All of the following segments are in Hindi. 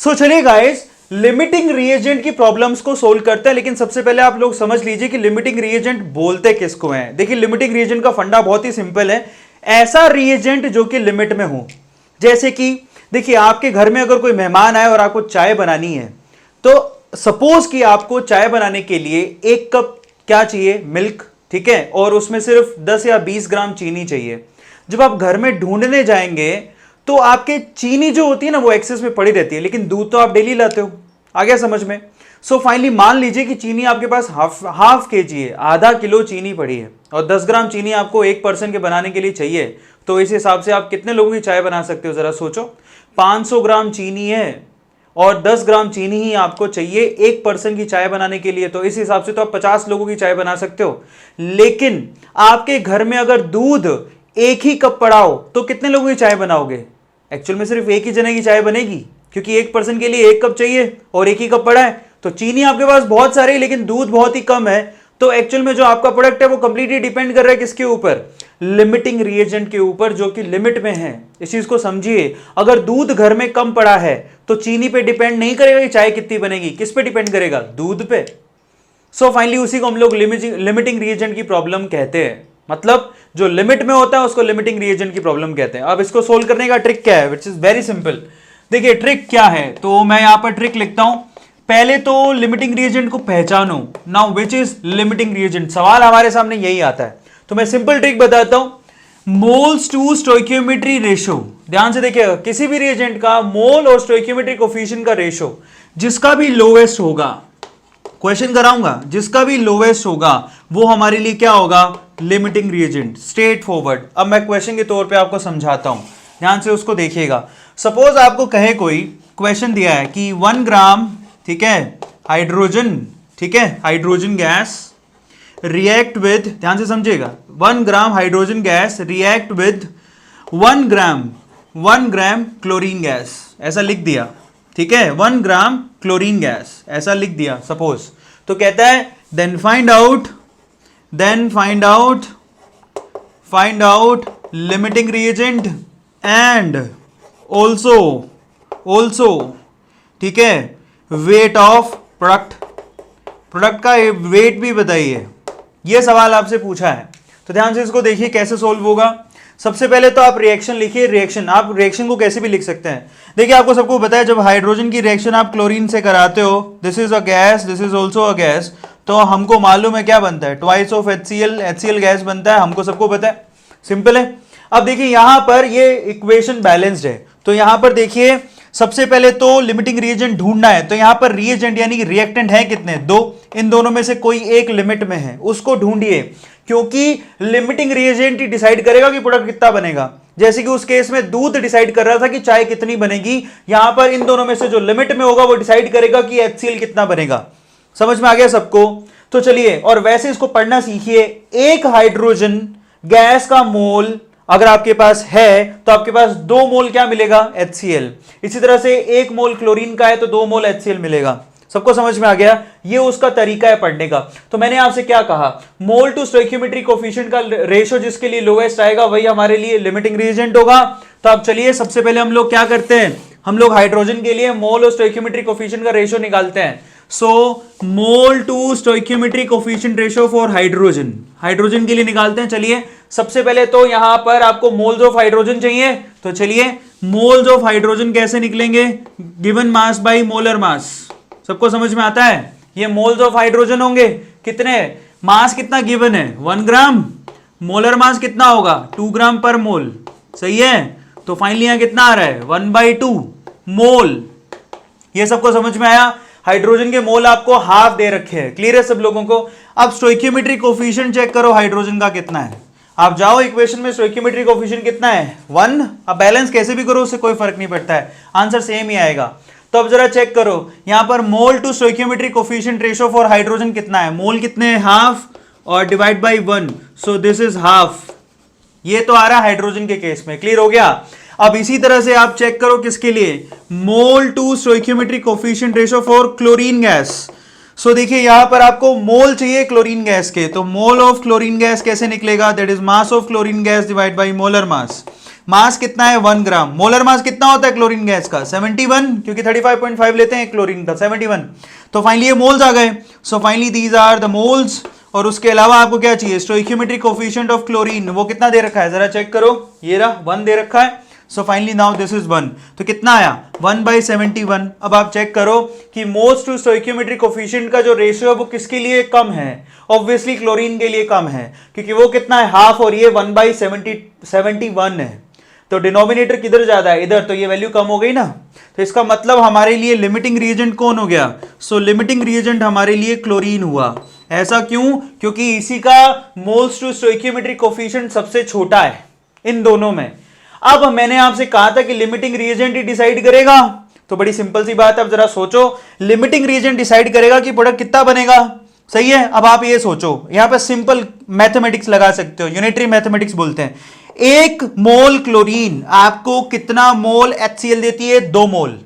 सो चलिए गाइस, लिमिटिंग रिएजेंट की प्रॉब्लम्स को सोल्व करते हैं। लेकिन सबसे पहले आप लोग समझ लीजिए कि लिमिटिंग रिएजेंट बोलते किसको हैं। देखिए, लिमिटिंग रिएजेंट का फंडा बहुत ही सिंपल है। ऐसा रिएजेंट जो कि लिमिट में हो। जैसे कि देखिए, आपके घर में अगर कोई मेहमान आए और आपको चाय बनानी है, तो सपोज कि आपको चाय बनाने के लिए 1 कप क्या चाहिए, मिल्क, ठीक है, और उसमें सिर्फ 10 या 20 ग्राम चीनी चाहिए। जब आप घर में ढूंढने जाएंगे तो आपके चीनी जो होती है ना, वो एक्सेस में पड़ी रहती है, लेकिन दूध तो आप डेली लाते हो। आ गया समझ में? सो फाइनली मान लीजिए कि चीनी आपके पास हाफ केजी है, आधा किलो चीनी पड़ी है, और 10 ग्राम चीनी आपको 1 पर्सन के बनाने के लिए चाहिए। तो इस हिसाब से आप कितने लोगों की चाय बना सकते हो, जरा सोचो। 500 ग्राम चीनी है और 10 ग्राम चीनी ही आपको चाहिए 1 पर्सन की चाय बनाने के लिए। तो इस हिसाब से तो आप 50 लोगों की चाय बना सकते हो। लेकिन आपके घर में अगर दूध 1 ही कप पड़ा हो तो कितने लोगों की चाय बनाओगे? एक्चुअल में सिर्फ 1 ही जने की चाय बनेगी, क्योंकि 1 पर्सन के लिए 1 कप चाहिए और 1 ही कप पड़ा है। तो चीनी आपके पास बहुत सारी है लेकिन दूध बहुत ही कम है। तो एक्चुअल में जो आपका प्रोडक्ट है वो कंप्लीटली डिपेंड कर रहा है किसके ऊपर? लिमिटिंग रिएजेंट के ऊपर, जो कि लिमिट में है। इस चीज को समझिए। अगर दूध घर में कम पड़ा है तो चीनी पे डिपेंड नहीं करेगा कि चाय कितनी बनेगी। किस पे डिपेंड करेगा? दूध पे। सो फाइनली उसी को हम लोग लिमिटिंग रिएजेंट की प्रॉब्लम कहते हैं। मतलब जो लिमिट में होता है उसको लिमिटिंग रिएजेंट की प्रॉब्लम कहते हैं। अब इसको सोल्व करने का ट्रिक क्या है, विच इज वेरी सिंपल। देखिए ट्रिक क्या है, तो मैं यहां पर ट्रिक लिखता हूं। पहले तो लिमिटिंग रिएजेंट को पहचानो। Now which is limiting reagent, सवाल हमारे सामने यही आता है। तो मैं सिंपल ट्रिक बताता हूं। Moles to stoichiometry ratio. ध्यान से देखिएगा, किसी भी रिएजेंट का मोल और स्टोइकियोमेट्री कोफिशिएंट का रेशो जिसका भी लोवेस्ट होगा, क्वेश्चन कराऊंगा, जिसका भी लोवेस्ट होगा वो हमारे लिए क्या होगा? Limiting reagent. Straight forward. अब मैं क्वेश्चन के तौर पे आपको समझाता हूं, ध्यान से उसको देखिएगा। सपोज आपको कहे, कोई क्वेश्चन दिया है कि 1 ग्राम, ठीक है, हाइड्रोजन, ठीक है, हाइड्रोजन गैस रिएक्ट विद, ध्यान से समझिएगा, 1 gram hydrogen gas react with 1 gram chlorine gas, ऐसा लिख दिया, ठीक है, 1 ग्राम क्लोरीन गैस ऐसा लिख दिया सपोज। तो कहता है then find out limiting reagent and also, ठीक है, वेट ऑफ प्रोडक्ट का वेट भी बताइए। यह सवाल आपसे पूछा है। तो ध्यान से इसको देखिए कैसे सोल्व होगा। सबसे पहले तो आप रिएक्शन लिखिए। रिएक्शन, आप रिएक्शन को कैसे भी लिख सकते हैं। देखिए आपको सबको पता है, जब हाइड्रोजन की रिएक्शन आप क्लोरीन से कराते हो, this is a gas, this is also a gas, तो हमको मालूम है क्या बनता है? ट्वाइस ऑफ HCl गैस बनता है, हमको सबको पता है। सिंपल है। अब देखिए यहां पर ये इक्वेशन बैलेंस्ड है। तो यहां पर देखिए सबसे पहले तो लिमिटिंग रिएजेंट ढूंढना है। तो यहां पर रिएजेंट यानी कि रिएक्टेंट है कितने? 2। इन दोनों में से कोई एक लिमिट में है, उसको ढूंढिए, क्योंकि लिमिटिंग रिएजेंट ही डिसाइड करेगा कि प्रोडक्ट कितना बनेगा। जैसे कि उस केस में दूध डिसाइड कर रहा था कि चाय कितनी बनेगी, यहां पर इन दोनों में से जो लिमिट में होगा वो डिसाइड करेगा कि HCl कितना बनेगा। समझ में आ गया सबको? तो चलिए, और वैसे इसको पढ़ना सीखिए। एक हाइड्रोजन गैस का मोल अगर आपके पास है तो आपके पास 2 मोल क्या मिलेगा? HCl। इसी तरह से 1 मोल क्लोरीन का है तो 2 मोल HCl मिलेगा। सबको समझ में आ गया? ये उसका तरीका है पढ़ने का। तो मैंने आपसे क्या कहा, मोल टू स्टोइकियोमेट्री कोफिशिएंट का रेशो जिसके लिए लोएस्ट आएगा वही हमारे लिए लिमिटिंग रिएजेंट होगा। तो अब चलिए सबसे पहले हम लोग क्या करते हैं, हम लोग हाइड्रोजन के लिए मोल और स्टोइकियोमेट्री कोफिशिएंट का रेशो निकालते हैं। So mole to stoichiometry coefficient ratio for hydrogen, hydrogen के लिए निकालते हैं। चलिए सबसे पहले तो यहां पर आपको मोल्स ऑफ हाइड्रोजन चाहिए। तो चलिए मोल्स ऑफ हाइड्रोजन कैसे निकलेंगे? Given mass by molar mass. सबको समझ में आता है? ये मोल्स ऑफ हाइड्रोजन होंगे कितने, मास कितना गिवन है? 1 ग्राम, मोलर मास कितना होगा? 2 ग्राम पर मोल। सही है। तो फाइनली यहां कितना आ रहा है? 1/2 मोल। ये सबको समझ में आया? हाइड्रोजन के मोल आपको हाफ दे रखे हैं। क्लियर है सब लोगों को? अब स्टोइकियोमेट्री कोफिशिएंट चेक करो हाइड्रोजन का कितना है। आप जाओ इक्वेशन में, स्टोइकियोमेट्री कोफिशिएंट कितना है? 1। अब बैलेंस कैसे भी करो उससे कोई फर्क नहीं पड़ता है, आंसर सेम ही आएगा। तो अब जरा चेक करो यहां पर mole to stoichiometry coefficient ratio for hydrogen कितना है? मोल कितने हैं? हाफ, और divide by 1, so this is half. ये तो आ रहा है हाइड्रोजन के केस में। क्लियर हो गया? अब इसी तरह से आप चेक करो किसके लिए, mole to stoichiometry coefficient ratio for chlorine gas. So देखिए यहां पर आपको मोल चाहिए क्लोरीन गैस के, तो मोल ऑफ क्लोरीन गैस कैसे निकलेगा? That is mass of chlorine gas divide by molar mass. Mass कितना है 1 ग्राम। मोलर मास कितना होता है क्लोरीन गैस का 71, क्योंकि 35.5 लेते हैं क्लोरीन का 71। तो फाइनली ये मोल्स आ गए। So finally these are the moles. और उसके अलावा आपको क्या चाहिए, स्टोइकियोमेट्रिक कोफिशिएंट ऑफ क्लोरीन, वो कितना दे रखा है जरा चेक करो, ये रहा 1 दे रखा है। So finally now this is 1, तो कितना आया 1/71। अब आप चेक करो कि मोल्स टू स्टोइकियोमेट्रिक कोफिशिएंट का जो रेशियो है वो किसके लिए कम है, ऑब्वियसली क्लोरीन के लिए कम है, क्योंकि वो कितना है हाफ और ये 1/71 है। तो डिनोमिनेटर किधर ज्यादा है, इधर, तो ये वैल्यू कम हो गई ना। तो इसका मतलब हमारे लिए लिमिटिंग रिएजेंट कौन हो गया, सो लिमिटिंग रिएजेंट हमारे लिए क्लोरीन हुआ। ऐसा क्यों, क्योंकि इसी का मोल्स टू स्टोइकियोमेट्रिक कोफिशिएंट सबसे छोटा है इन दोनों में। अब मैंने आपसे कहा था कि लिमिटिंग रिएजेंट ही डिसाइड करेगा, तो बड़ी सिंपल सी बात है। अब जरा सोचो, लिमिटिंग रिएजेंट डिसाइड करेगा कि प्रोडक्ट कितना बनेगा, सही है। अब आप ये सोचो, यहां पर सिंपल मैथमेटिक्स लगा सकते हो, यूनिटरी मैथमेटिक्स बोलते हैं। 1 मोल क्लोरीन आपको कितना मोल HCl देती है, 2 मोल।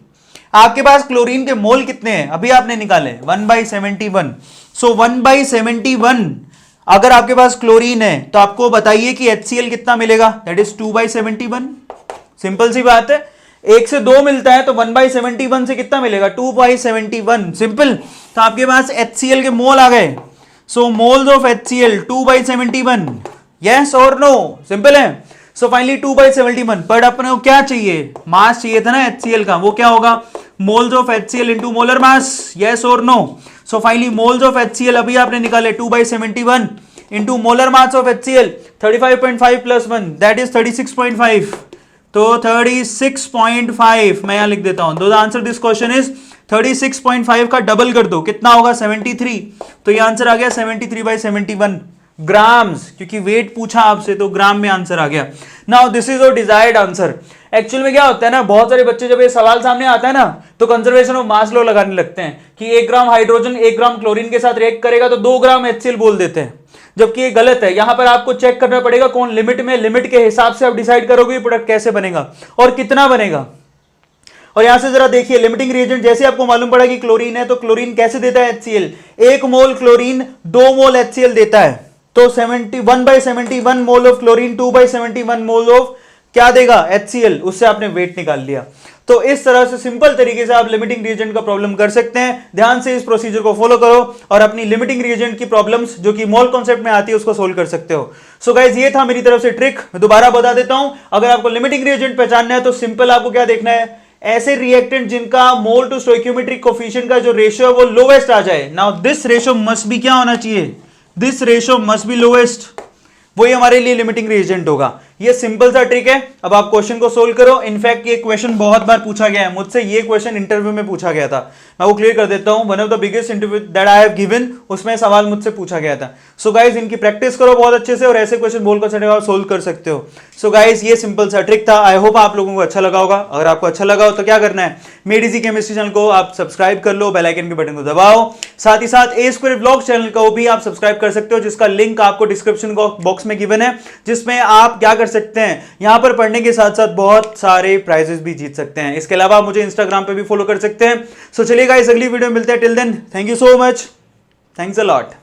आपके पास क्लोरीन के मोल कितने हैं, अभी आपने निकाले 1/71। सो 1/71 अगर आपके पास क्लोरीन है तो आपको बताइए कि HCl कितना मिलेगा, दैट इज 2/71। सिंपल सी बात है, 1 से 2 मिलता है तो 1/71 से कितना मिलेगा, 2/71। सिंपल। तो आपके पास HCl के मोल आ गए। सो मोल्स ऑफ HCl 2/71, यस और नो, सिंपल है। सो फाइनली 2/71, बट अपने को क्या चाहिए, मास चाहिए था ना HCl का, वो क्या होगा, moles of HCl into molar mass, yes और no. So finally moles of HCl अभी आपने निकाले 2/71 into molar mass of HCl 35.5 plus 1 that is 36.5। तो 36.5 मैं यहां लिख देता हूं। The answer this question is 36.5 का डबल कर दो, कितना होगा 73। तो ये आंसर आ गया 73/71 ग्राम्स, क्योंकि वेट पूछा आपसे तो ग्राम में आंसर आ गया। Now this is your desired answer. Actual में क्या होता है ना, बहुत सारे बच्चे जब ये सवाल सामने आता है ना तो कंजर्वेशन ऑफ मास लॉ लगाने लगते हैं कि 1 ग्राम हाइड्रोजन 1 ग्राम क्लोरीन के साथ रिएक्ट करेगा तो 2 ग्राम HCl बोल देते हैं, जबकि ये गलत है। यहां पर आपको चेक करना पड़ेगा कौन लिमिट में, लिमिट के हिसाब से आप डिसाइड करोगे प्रोडक्ट कैसे बनेगा और कितना बनेगा। और यहां से जरा देखिए, लिमिटिंग रिएजेंट जैसे आपको मालूम पड़ा कि क्लोरीन है, तो क्लोरीन कैसे देता है HCl, 1 मोल क्लोरीन 2 मोल HCl देता है। तो 1/71 mole of chlorine 2/71 mole of क्या देगा HCl, उससे आपने वेट निकाल लिया। तो इस तरह से सिंपल तरीके से आप लिमिटिंग रिएजेंट का प्रॉब्लम कर सकते हैं। ध्यान से इस प्रोसीजर को फॉलो करो और अपनी लिमिटिंग रिएजेंट की प्रॉब्लम्स जो कि मोल कॉन्सेप्ट में आती है उसको सोल्व कर सकते हो। सो गाइस, ये था मेरी तरफ से ट्रिक, मैं दोबारा बता देता हूं। अगर आपको लिमिटिंग रिएजेंट पहचानना है तो सिंपल आपको क्या देखना है, ऐसे रिएक्टेंट जिनका मोल टू स्टोइकियोमेट्रिक कोफिशिएंट का जो रेशियो है वो लोवेस्ट आ जाए। Now this ratio must be क्या होना चाहिए, this ratio must be lowest, वही हमारे लिए लिमिटिंग रिएजेंट होगा। ये सिंपल सा ट्रिक है। अब आप क्वेश्चन को सोल्व करो। इनफैक्ट ये क्वेश्चन बहुत बार पूछा गया है मुझसे, ये क्वेश्चन इंटरव्यू में पूछा गया था, मैं वो क्लियर कर देता हूं। One of the biggest interview that I have given, उसमें सवाल मुझसे पूछा गया था। सो गाइस, इनकी प्रैक्टिस करो बहुत अच्छे से और ऐसे क्वेश्चन बोल कर आप सोल्व कर सकते हो। सो गाइस, ये सिंपल सा ट्रिक था। आई होप आप लोगों को अच्छा लगा होगा। अगर आपको अच्छा लगा हो तो क्या करना है, मेड इजी केमिस्ट्री चैनल को आप सब्सक्राइब कर लो, बेल आइकन के बटन को दबाओ। साथ ही साथ ए स्क्वायर व्लॉग्स चैनल को भी आप सब्सक्राइब कर सकते हो, जिसका लिंक आपको डिस्क्रिप्शन बॉक्स में गिवन है, जिसमें आप क्या कर सकते हैं, यहां पर पढ़ने के साथ साथ बहुत सारे प्राइजेस भी जीत सकते हैं। इसके अलावा आप मुझे इंस्टाग्राम पे भी फॉलो कर सकते हैं। सो चलिए गाइस, अगली वीडियो में मिलते हैं। Till then, thank you so much, thanks a lot.